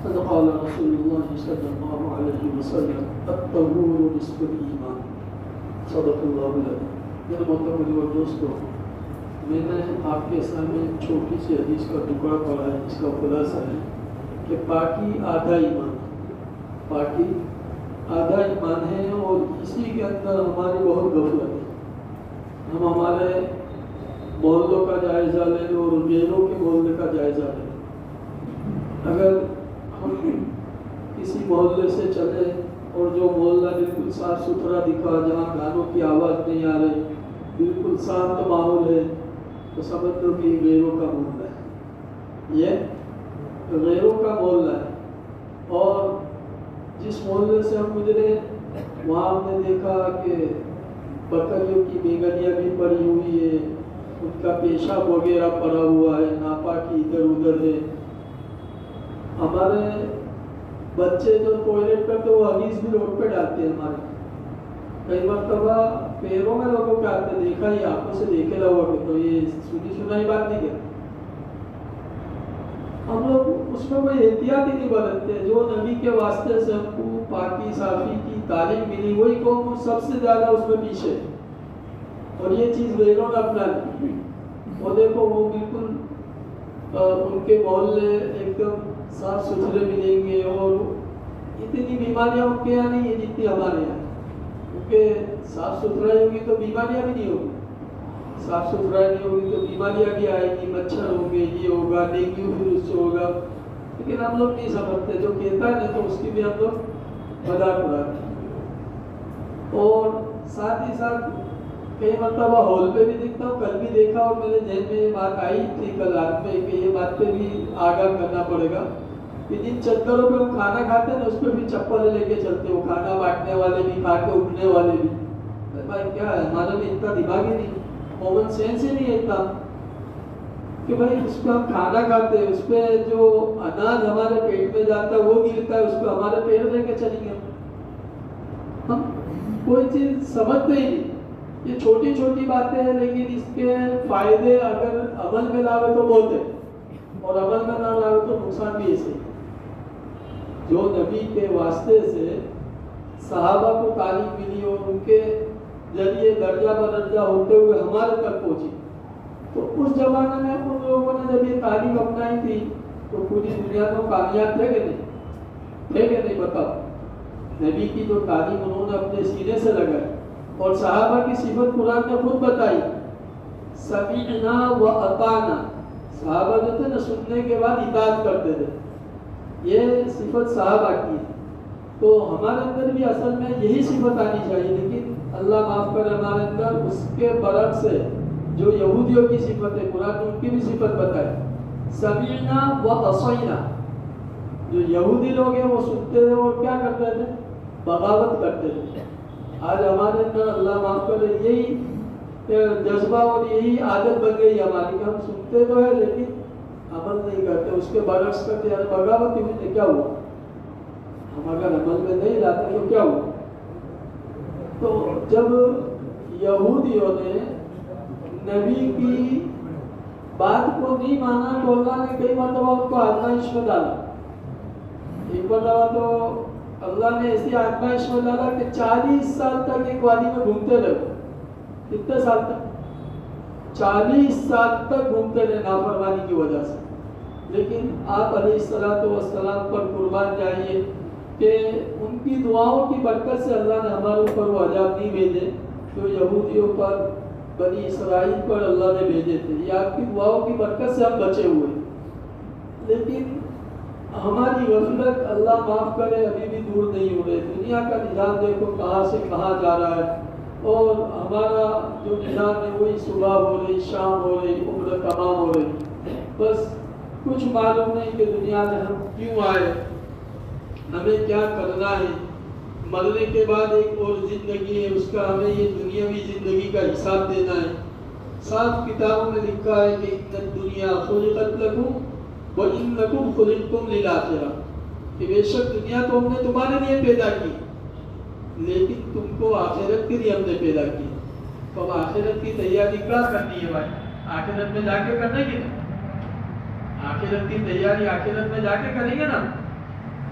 قال رسول اللہ صلی اللہ علیہ وسلم الطہور نصف الایمان صدق اللہ العظیم۔ میرے محترم اور دوستو، میں نے آپ کے سامنے چھوٹی سی حدیث کا ٹکڑا پڑھا ہے جس کا خلاصہ ہے کہ پاکی آدھا ایمان، پاکی آدھا ایمان ہے، اور اسی کے اندر ہماری بہت غفلت ہے۔ ہم ہمارے محلوں کا جائزہ لیں اور غیروں کے محلے کا جائزہ لیں۔ اگر ہم کسی محلے سے چلے اور جو محلہ بالکل صاف ستھرا دکھا، جہاں گانوں کی آواز نہیں آ رہی، بالکل شانت ماحول ہے، تو سمجھ لو کہ غیروں کا محلہ ہے، یہ غیروں کا محلہ ہے۔ اور جس محلے سے ہم گزرے وہاں ہم نے دیکھا کہ بکریوں کی بیگنیاں بھی پڑی ہوئی ہے، ان کا پیشاب وغیرہ پڑا ہوا ہے، ناپاکی ادھر ادھر ہے۔ ہمارے بچے جو ٹوائلٹ کرتے وہ حدیث بھی روڈ پہ ڈالتے ہیں۔ ہمارے کئی مرتبہ پیروں میں لوگوں کے آتے دیکھا، یہ آنکھوں سے دیکھے ہوا کہ تو یہ سنی سنائی بات نہیں کرتے۔ ہم لوگ اس میں کوئی احتیاط ہی نہیں برتتے۔ جو نبی کے واسطے سے ہم کو پاکی صافی کی تعلیم ملی، وہی قوم سب سے زیادہ اس میں پیچھے، اور یہ چیز غیروں نے اپنا لی۔ وہ دیکھو وہ بالکل ان کے محلے ایک دم صاف ستھرے ملیں گے، اور اتنی بیماریاں ان کے یہاں نہیں ہیں جتنی ہمارے یہاں، کیونکہ صاف ستھرائی ہوگی تو بیماریاں بھی نہیں ہوگی، صاف ستھرائی نہیں ہوگی تو بیماریاں بھی آئیں گی، مچھر ہوں گے، یہ ہوگا، ڈینگو پھر اس سے ہوگا۔ لیکن ہم لوگ نہیں سمجھتے، جو کہتا ہے نا تو اس کی بھی ہم لوگ مذاق اڑاتے ہیں۔ اور ساتھ ہی ساتھ کئی مرتبہ ہال پہ بھی دیکھتا ہوں، کل بھی دیکھا، اور میرے ذہن میں یہ بات آئی تھی کل رات میں کہ یہ بات پہ بھی آگاہ کرنا پڑے گا کہ جن چدروں پہ ہم کھانا کھاتے ہیں نا اس پہ بھی چپل لے کے چلتے، وہ کھانا بانٹنے والے بھی، کھا کے اٹھنے والے بھی۔ بھائی کیا ہے، ہمارا بھی اتنا دماغ ہی نہیں، کامن سینس ہی نہیں ہے اتنا کہ بھائی اس پہ ہم کھانا کھاتے ہیں، اس پہ جو اناج ہمارے پیٹ میں جاتا ہے وہ گرتا ہے، اس پہ ہمارے پیر لے کے چلیں گے۔ ہم کوئی چیز سمجھتے ہی نہیں۔ یہ چھوٹی چھوٹی باتیں ہیں، لیکن اس کے فائدے اگر عمل میں لاوے تو بہت ہے، اور عمل میں نہ لاوے تو نقصان بھی ایسے ہی۔ جو نبی کے واسطے سے صحابہ کو تعلیم ملی اور ان کے ذریعے درجہ بدرجہ ہوتے ہوئے ہمارے تک پہنچی، تو اس زمانے میں ان لوگوں نے جب یہ تعلیم اپنائی تھی تو پوری دنیا میں کامیاب تھے کہ نہیں تھے کہ نہیں؟ بتاؤ۔ نبی کی جو تعلیم انہوں نے اپنے سینے سے لگائی، اور صحابہ کی صفت قرآن نے خود بتائی، سمعنا و اطعنا۔ صحابہ جو تھے نا سننے کے بعد اطاعت کرتے تھے، یہ صفت صحابہ کی ہے۔ تو ہمارے اندر بھی اصل میں یہی صفت آنی چاہیے، لیکن اللہ معاف کرے ہمارے اندر اس کے برعکس ہے جو یہودیوں کی صفت ہے۔ قرآن نے ان کی بھی صفت بتائی، سمعنا و عصینا۔ جو یہودی لوگ ہیں وہ سنتے تھے اور کیا کرتے تھے؟ بغاوت کرتے تھے۔ آج ہمارے اندر اللہ معاف کرے یہی جذبہ اور یہی عادت بن گئی ہماری کہ ہم سنتے تو ہے لیکن عمل نہیں کرتے، اس کے برعکس کرتے، یعنی بغاوت ہی ہوئی۔ کیا ہوا؟ ہم اگر عمل میں نہیں لاتے تو کیا ہوا؟ تو جب یہودیوں نے نبی کی بات کو نہیں مانا تو اللہ نے کئی مرتبہ ان کو آزمائش میں ڈالا۔ ایک مرتبہ تو اللہ نے ایسی آزمائش میں ڈالا کہ 40 سال تک ایک وادی میں گھومتے رہے۔ کتنے سال تک؟ 40 سال تک گھومتے رہے نافرمانی کی وجہ سے۔ لیکن آپ علیہ السلام پر قربان جائیے کہ ان کی دعاؤں کی برکت سے اللہ نے ہمارے اوپر وہ عذاب نہیں بھیجے جو یہودیوں پر، بنی اسرائیل پر اللہ نے بھیجے تھے۔ یہ آپ کی دعاؤں کی برکت سے ہم بچے ہوئے۔ لیکن ہماری غفلت اللہ معاف کرے ابھی بھی دور نہیں ہو رہے۔ دنیا کا نظام دیکھو کہاں سے کہاں جا رہا ہے، اور ہمارا جو نظام ہے وہی صبح ہو رہی، شام ہو رہی، عمر تمام ہو رہی۔ بس کچھ معلوم نہیں کہ دنیا میں ہم کیوں آئے، ہمیں کیا کرنا ہے، مرنے کے بعد ایک اور زندگی ہے، اس کا ہمیں یہ دنیاوی زندگی کا حساب دینا ہے۔ صاف کتابوں میں لکھا ہے کہ ان الدنیا خلقت لکم وَإِنَّكُمْ خُلِقْتُمْ لِلْآخِرَةِ، کہ بے شک دنیا تو ہم نے تمہارے لیے پیدا کی، لیکن تم کو آخرت کے لیے ہم نے پیدا کی۔ تو اب آخرت کی تیاری کیا کرنی ہے بھائی؟ آخرت میں جا کے کرنے کی نا، آخرت کی تیاری آخرت میں جا کے کریں گے نا۔